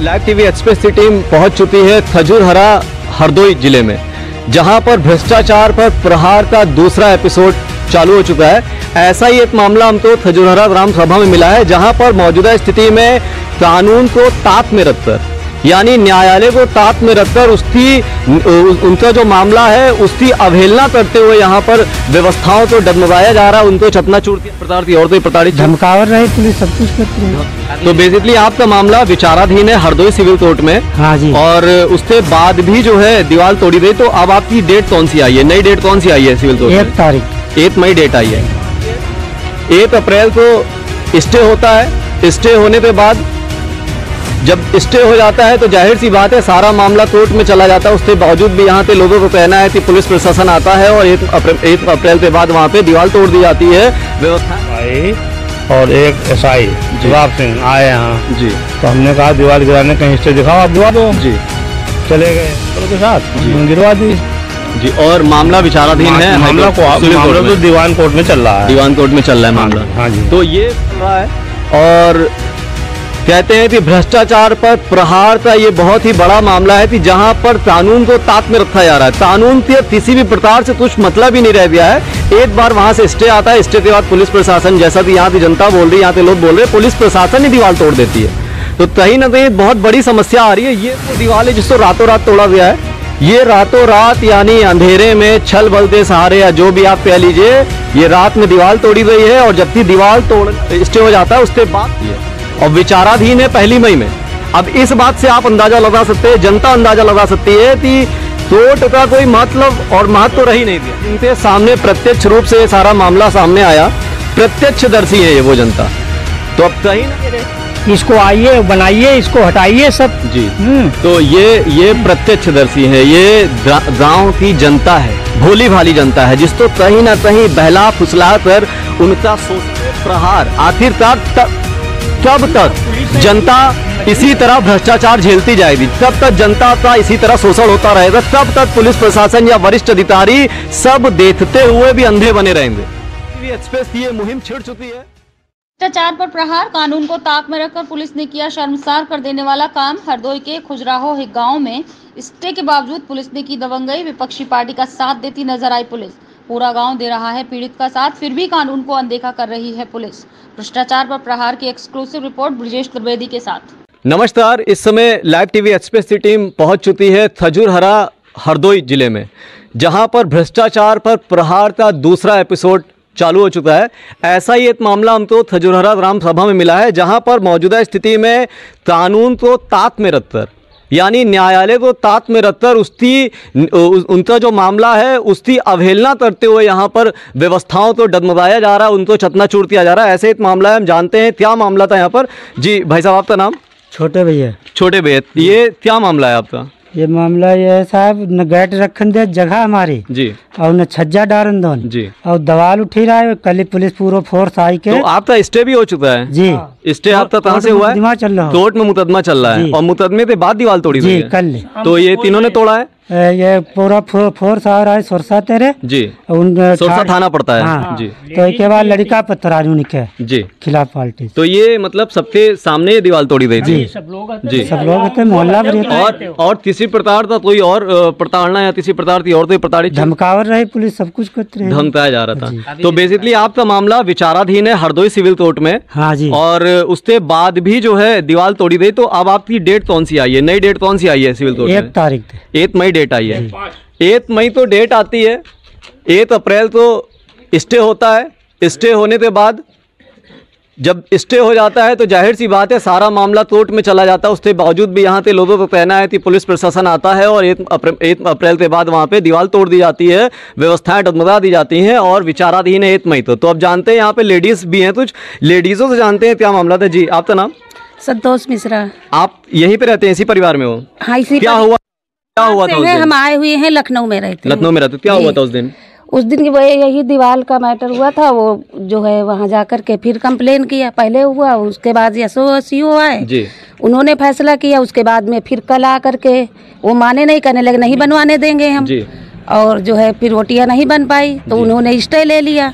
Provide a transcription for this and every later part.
Live TV express की team पहुंच चुकी है खजूरहरा हरदोई जिले में, जहां पर भ्रष्टाचार पर प्रहार का दूसरा एपिसोड चालू हो चुका है। ऐसा ही एक मामला हमको खजूरहरा ग्राम सभा में मिला है, जहां पर मौजूदा स्थिति में कानून को ताक में रखकर, यानी न्यायालय को ताक में रखकर उनका जो मामला है उसकी अवहेलना करते हुए यहाँ पर व्यवस्थाओं को डगमगाया जा रहा है, उनको चकनाचूर प्रताड़ित और तो प्रताड़ित धमकावर रहे पुलिस, सब कुछ करती है। तो बेसिकली आपका मामला विचाराधीन है हरदोई सिविल कोर्ट में। हाँ जी। और उसके बाद भी जो है दीवार तोड़ी गई। तो अब आपकी डेट कौन सी आई है, नई डेट कौन सी आई है सिविल कोर्ट? 1 तारीख 1 मई डेट आई है। 1 अप्रैल को स्टे होता है। स्टे होने के बाद जब स्टे हो जाता है तो जाहिर सी बात है सारा मामला कोर्ट में चला जाता है। उसके बावजूद भी यहाँ पे लोगों को कहना है कि पुलिस प्रशासन आता है और 1 अप्रैल के बाद वहाँ पे दीवार तोड़ दी जाती है। व्यवस्था और एक एसआई जवाब सिंह आए यहाँ जी, तो हमने कहा दीवार गिराने कहीं स्टे दिखाओ, आप गिरा दो जी। चले गए उनके साथ, गिरवा दी जी। और मामला विचाराधीन है, मामला तो दीवान कोर्ट में चल रहा है, दीवान कोर्ट में चल रहा है मामला। हाँ जी। तो ये चल रहा है और कहते हैं कि भ्रष्टाचार पर प्रहार का ये बहुत ही बड़ा मामला है कि जहां पर कानून को ताक में रखा जा रहा है। कानून के किसी भी प्रकार से कुछ मतलब ही नहीं रह गया है। एक बार वहां से स्टे आता है, स्टे के बाद पुलिस प्रशासन, जैसा कि यहाँ की जनता बोल रही है, यहाँ के लोग बोल रहे हैं, पुलिस प्रशासन ही दीवार तोड़ देती है। तो कहीं ना कहीं बहुत बड़ी समस्या आ रही है। ये तो दीवार है जिसको रातों रात तोड़ा गया है। ये रातों रात यानी अंधेरे में छल बल के सहारे या जो भी आप कह लीजिए, ये रात में दीवार तोड़ी गई है। और जबकि दीवार तोड़ स्टे हो जाता है उसके बाद और विचाराधीन है 1 मई में। अब इस बात से आप अंदाजा लगा सकते हैं, जनता अंदाजा लगा सकती है कि कोर्ट का कोई मतलब और महत्व तो रही नहीं दिया। इनके सामने प्रत्यक्ष रूप से सारा मामला सामने आया, प्रत्यक्षदर्शी है ये वो जनता। तो अब कहीं ना इसको आइए बनाइए, इसको हटाइए सब जी। तो ये प्रत्यक्षदर्शी है, ये गांव की जनता है, भोली भाली जनता है, जिसको कहीं ना कहीं बहला फुसला कर उनका सोच प्रहार आखिरकार कब तक जनता इसी तरह भ्रष्टाचार झेलती जाएगी, कब तक जनता का इसी तरह शोषण होता रहेगा, कब तक पुलिस प्रशासन या वरिष्ठ अधिकारी सब देखते हुए भी अंधे बने रहेंगे। टीवी एक्सप्रेस की ये मुहिम छिड़ चुकी है। भ्रष्टाचार पर प्रहार, कानून को ताक में रखकर पुलिस ने किया शर्मसार कर देने वाला काम। हरदोई के खुजराहो गांव में स्टे के बावजूद पुलिस ने की दबंगई। विपक्षी पार्टी का साथ देती नजर आई पुलिस। पूरा गांव दे रहा है पीड़ित का साथ, फिर भी कानून को अनदेखा कर रही है पुलिस। भ्रष्टाचार पर प्रहार की एक्सक्लूसिव रिपोर्ट ब्रजेश त्रिवेदी के साथ। नमस्कार, इस समय लाइव टीवी एक्सप्रेस की टीम पहुंच चुकी है खजूरहरा हरदोई जिले में, जहां पर भ्रष्टाचार पर प्रहार का दूसरा एपिसोड चालू हो चुका है। ऐसा ही एक मामला हमको खजूरहरा ग्राम सभा में मिला है, जहां पर मौजूदा स्थिति में कानून को ताक में रखकर, यानी न्यायालय को ताक में रखकर उनका जो मामला है उसकी अवहेलना करते हुए यहाँ पर व्यवस्थाओं को डगमगाया जा रहा है, उनको चकनाचूर किया जा रहा है। ऐसे एक मामला है, हम जानते हैं क्या मामला था यहाँ पर। जी भाई साहब, आपका नाम? छोटे भैया। छोटे भैया, ये क्या मामला है आपका? ये मामला ये है साहब, न गेट रखन दे जगह हमारी जी, और न छज्जा डारन दोन जी, और दवाल उठी रहा है। कल पुलिस पूरा फोर्स आई के। तो आपका स्टे भी हो चुका है जी? स्टे आपका कहाँ से हुआ है? चल रहा है, कोर्ट में मुकदमा चल रहा है और मुकदमे के बाद दीवार तोड़ी जी कल। तो ये तीनों ने तोड़ा है? ये पूरा फोर्स आ रहा है सोरसा तेरे जी, सोरसा थाना पड़ता है। हाँ। जी। तो एक बार लड़का पत्थराजू निके जी खिलाफ पार्टी। तो ये मतलब सबके सामने दीवार तोड़ी गई थी? सब लोग मोहल्ला और किसी प्रकार का कोई और प्रताड़ना या किसी प्रकार की और कोई प्रताड़ित धमकावर रहे पुलिस, सब कुछ करते रहे, धमकाया जा रहा था। तो बेसिकली आपका मामला विचाराधीन है हरदोई सिविल कोर्ट में। हाँ जी। और उसके बाद भी जो है दीवार तोड़ी गई। तो अब आपकी डेट कौन सी आई है, नई डेट कौन सी आई है सिविल कोर्ट में? 1 तारीख 1 मई डेट आई है। 1 मई तो डेट आती है, 1 अप्रैल तो स्टे होता है। स्टे होने के बाद जब स्टे हो जाता है तो जाहिर सी बात है सारा मामला कोर्ट में चला जाता है। उसके बावजूद भी यहाँ के लोगों को कहना है कि पुलिस प्रशासन आता है और 1 अप्रैल के बाद वहाँ पे दीवार तोड़ दी जाती है, व्यवस्थाएं डगमगा दी जाती हैं और विचाराधीन है 1 मई तो अब जानते हैं यहाँ पे लेडीज़ भी हैं, कुछ लेडीज़ों से जानते हैं क्या मामला था। जी, आपका नाम? संतोष मिश्रा। आप यहीं पे रहते हैं, इसी परिवार में हो? हाँ, इसी। क्या हुआ था उस दिन? हम आए हुए हैं, लखनऊ में रहते। लखनऊ में रहते, क्या हुआ था उस दिन? उस दिन की यही दीवार का मैटर हुआ था। वो जो है वहाँ जाकर के फिर कंप्लेन किया, पहले हुआ, उसके बाद SO आए जी, उन्होंने फैसला किया। उसके बाद में फिर कल आकर के वो माने नहीं, करने लगे नहीं बनवाने देंगे हम जी। और जो है फिर रोटियाँ नहीं बन पाई तो उन्होंने स्टे ले लिया।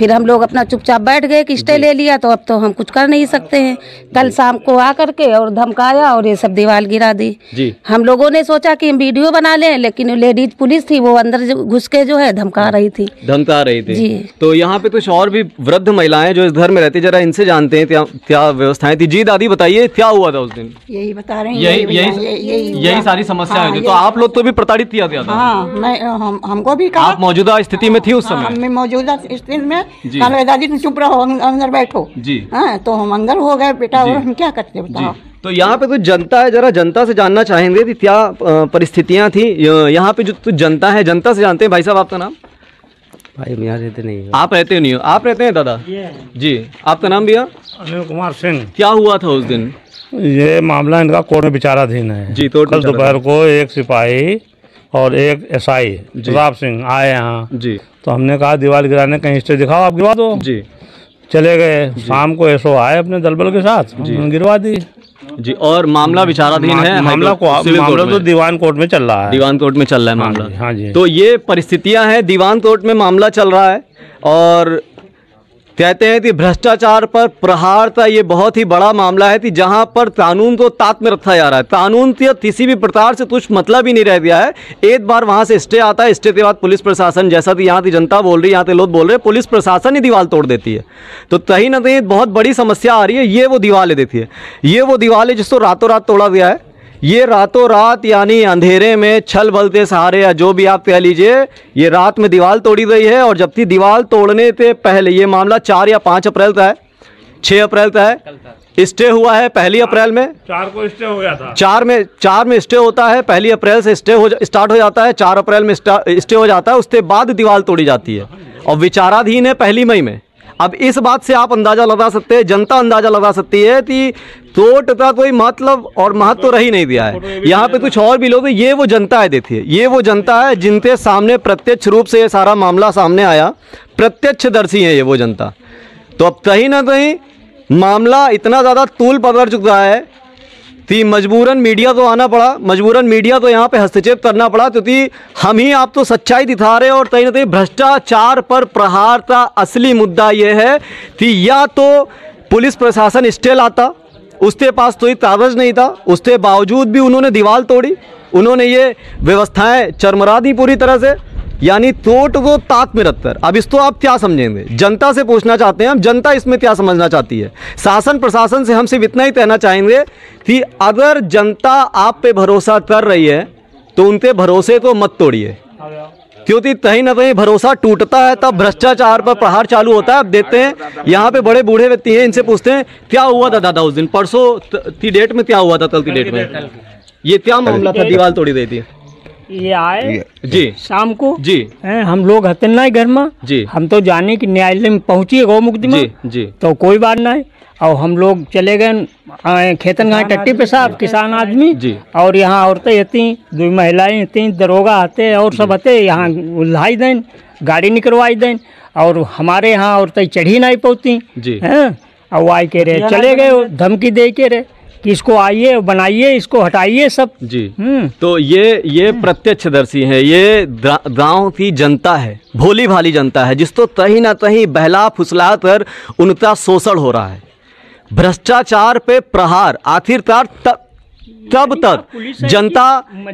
फिर हम लोग अपना चुपचाप बैठ गए कि स्टे ले लिया, तो अब तो हम कुछ कर नहीं सकते हैं। कल शाम को आ करके और धमकाया और ये सब दीवार गिरा दी जी। हम लोगों ने सोचा कि हम वीडियो बना लें, लेकिन लेडीज पुलिस थी, वो अंदर घुस के जो है धमका रही थी जी। तो यहाँ पे कुछ और भी वृद्ध महिलाएं जो इस घर में रहती, जरा इनसे जानते हैं क्या व्यवस्थाएं थी। जी दादी बताइए, क्या हुआ था उस दिन? यही बता रहे हैं, यही सारी समस्याएं थी। तो आप लोग तो भी प्रताड़ित किया गया था? हाँ, हमको भी कहा। आप मौजूदा स्थिति में थी उस समय? मैं मौजूदा स्थिति में दादी तुम चुप रहो, अंदर बैठो जी। हाँ, तो हम अंदर हो गए बेटा, और हम क्या करते बताओ। तो यहाँ पे तो जनता है, जरा जनता से जानना चाहेंगे कि क्या परिस्थितियाँ थी यहाँ पे। जो जनता है, जनता से जानते हैं। भाई साहब आपका नाम? भाई हम यहाँ रहते नहीं हो। आप रहते नहीं हो? आप रहते हैं दादा जी। आपका नाम भैया? अनिल कुमार सिंह। क्या हुआ था उस दिन? ये मामला इनका कोर्ट में विचाराधीन है जी। कल दोपहर को एक सिपाही और एक एसआई प्रताप सिंह आए यहाँ जी। तो हमने कहा दीवार गिराने कहीं स्टे दिखाओ, आप गिरवा दो जी। चले गए। शाम को एसओ आए अपने दलबल के साथ, गिरवा दी जी। और मामला विचाराधीन है। मामला तो दीवान कोर्ट में चल रहा है। दीवान कोर्ट में चल रहा है मामला। हाँ जी। तो ये परिस्थितियां हैं, दीवान कोर्ट में मामला चल रहा है और कहते हैं कि भ्रष्टाचार पर प्रहार का ये बहुत ही बड़ा मामला है कि जहां पर कानून को ताक में रखा जा रहा है। कानून के किसी भी प्रकार से कुछ मतलब ही नहीं रह गया है। एक बार वहां से स्टे आता है, स्टे के बाद पुलिस प्रशासन, जैसा कि यहाँ की जनता बोल रही है, यहाँ के लोग बोल रहे हैं, पुलिस प्रशासन ही दीवार तोड़ देती है। तो कहीं ना कहीं बहुत बड़ी समस्या आ रही है। ये वो दीवार देती है, ये वो दीवार है जिसको रातों रात तोड़ा गया है। ये रातों रात यानी अंधेरे में छल बल के सहारे या जो भी आप कह लीजिए, ये रात में दीवार तोड़ी गई है। और जबकि दीवार तोड़ने से पहले ये मामला 4 या 5 अप्रैल का है, 6 अप्रैल का है। स्टे हुआ है 1 अप्रैल में। 4 को स्टे हो गया था। 4 में स्टे होता है, 1 अप्रैल से स्टार्ट हो जाता है, 4 अप्रैल में स्टे हो जाता है। उसके बाद दीवार तोड़ी जाती है और विचाराधीन है 1 मई में। अब इस बात से आप अंदाजा लगा सकते हैं, जनता अंदाजा लगा सकती है कि कोर्ट का कोई मतलब और महत्व तो रही नहीं दिया है। यहाँ पे कुछ और भी लोग हैं। ये वो जनता है, देखिए ये वो जनता है जिनके सामने प्रत्यक्ष रूप से ये सारा मामला सामने आया, प्रत्यक्षदर्शी है ये वो जनता। तो अब कहीं ना कहीं मामला इतना ज़्यादा तूल पकड़ चुका है कि मजबूरन मीडिया तो आना पड़ा, मजबूरन मीडिया तो यहाँ पे हस्तक्षेप करना पड़ा, क्योंकि हम ही आप तो सच्चाई दिखा रहे हैं। और कहीं ना कहीं भ्रष्टाचार पर प्रहार का असली मुद्दा ये है कि या तो पुलिस प्रशासन स्टे लाता, उसके पास कोई कागज नहीं था, उसके बावजूद भी उन्होंने दीवार तोड़ी, उन्होंने ये व्यवस्थाएं चरमरा दी पूरी तरह से, यानी तोट को ताक में रखकर। अब इसको आप क्या समझेंगे? जनता से पूछना चाहते हैं हम, जनता इसमें क्या समझना चाहती है। शासन प्रशासन से हम सिर्फ इतना ही कहना चाहेंगे कि अगर जनता आप पे भरोसा कर रही है तो उनके भरोसे को मत तोड़िए, क्योंकि कहीं ना कहीं भरोसा टूटता है तब भ्रष्टाचार पर प्रहार चालू होता है। अब देखते हैं, यहाँ पे बड़े बूढ़े व्यक्ति हैं, इनसे पूछते हैं क्या हुआ था दादा उस दिन, परसों की डेट में क्या हुआ था, कल की डेट में ये क्या मामला था, दीवार तोड़ी गई थी? ये आए जी शाम को जी, हम लोग हते ना घर में जी, हम तो जाने कि न्यायालय में पहुंची गौ मुक्ति में जी, तो कोई बात नहीं। और हम लोग चले गए खेतन गाँव टट्टी पे साहब, किसान आदमी जी। और यहाँ औरतें आती, 2 महिलाएं आती, दरोगा आते और सब आते, यहाँ उल्हाई दें, गाड़ी निकलवाई दें। और हमारे यहाँ औरतें चढ़ी नहीं पहुँचती हैं, और वो आई के रहे चले गए, धमकी दे के रहे कि इसको आइए बनाइए, इसको हटाइए सब जी। तो ये प्रत्यक्षदर्शी है, ये गांव की जनता है, भोली भाली जनता है, जिसको कहीं ना कहीं बहला फुसला कर उनका शोषण हो रहा है। भ्रष्टाचार पे प्रहार आखिरकार तब तक जनता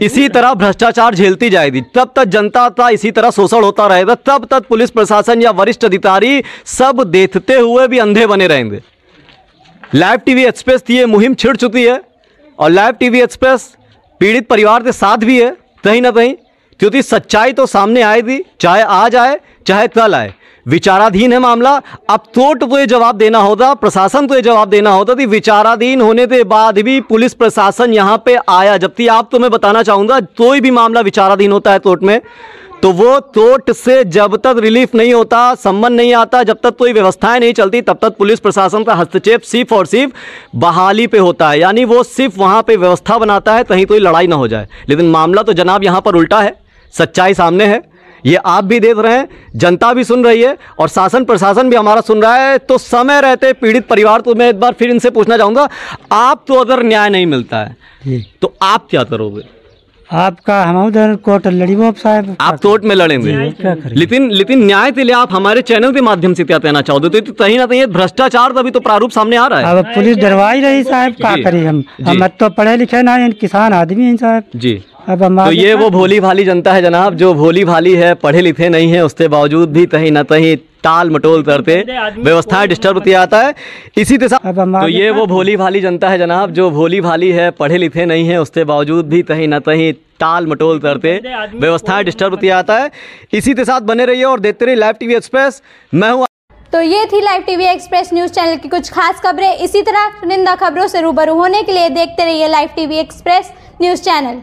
इसी तरह भ्रष्टाचार झेलती जाएगी, तब तक जनता का इसी तरह शोषण होता रहेगा, तब तक पुलिस प्रशासन या वरिष्ठ अधिकारी सब देखते हुए भी अंधे बने रहेंगे। लाइव टीवी एक्सप्रेस की ये मुहिम छिड़ चुकी है और लाइव टीवी एक्सप्रेस पीड़ित परिवार के साथ भी है कहीं ना कहीं, क्योंकि सच्चाई तो सामने आएगी, चाहे आज आए चाहे कल आए। विचाराधीन है मामला। अब कोर्ट को ये जवाब देना होगा, प्रशासन को ये जवाब देना होगा कि विचाराधीन होने के बाद भी पुलिस प्रशासन यहाँ पे आया। जबकि आप तो मैं बताना चाहूँगा, कोई भी मामला विचाराधीन होता है कोर्ट में तो वो कोर्ट से जब तक रिलीफ नहीं होता, सम्मन नहीं आता, जब तक कोई व्यवस्थाएं नहीं चलती, तब तक पुलिस प्रशासन का हस्तक्षेप सिर्फ और सिर्फ बहाली पे होता है। यानी वो सिर्फ वहाँ पे व्यवस्था बनाता है कहीं कोई लड़ाई ना हो जाए। लेकिन मामला तो जनाब यहाँ पर उल्टा है, सच्चाई सामने है, ये आप भी देख रहे हैं, जनता भी सुन रही है और शासन प्रशासन भी हमारा सुन रहा है। तो समय रहते पीड़ित परिवार, तो मैं एक बार फिर इनसे पूछना चाहूँगा, आप तो अगर न्याय नहीं मिलता है तो आप क्या करोगे? आपका हम उधर कोर्ट लड़ी साहब। आप कोर्ट में लड़ेंगे? लेकिन न्याय के लिए आप हमारे चैनल के माध्यम से क्या कहना चाहोगे? तो कहीं ना कहीं भ्रष्टाचार का भी तो प्रारूप सामने आ रहा है। अब पुलिस डरवाई रही साहब, क्या करें हम तो पढ़े लिखे ना, किसान आदमी हैं साहब जी। अब तो ये वो भोली भाली जनता है जनाब, जो भोली भाली है, पढ़े लिखे नहीं है, उसके बावजूद भी कहीं ना कहीं टाल मटोल करते व्यवस्थाएं डिस्टर्ब किया जाता है। इसी के साथ तो ये वो भोली भाली जनता है जनाब, जो भोली भाली है, पढ़े लिखे नहीं है, उसके बावजूद भी कहीं ना कहीं टाल मटोल करते व्यवस्थाएं डिस्टर्ब किया जाता है। इसी के साथ बने रहिए और देखते रहिए लाइव टीवी एक्सप्रेस। मैं हूँ। तो ये थी live TV express news channel की कुछ खास खबरें। इसी तरह चुनिंदा खबरों से रूबरू होने के लिए देखते रहिए live TV express news channel.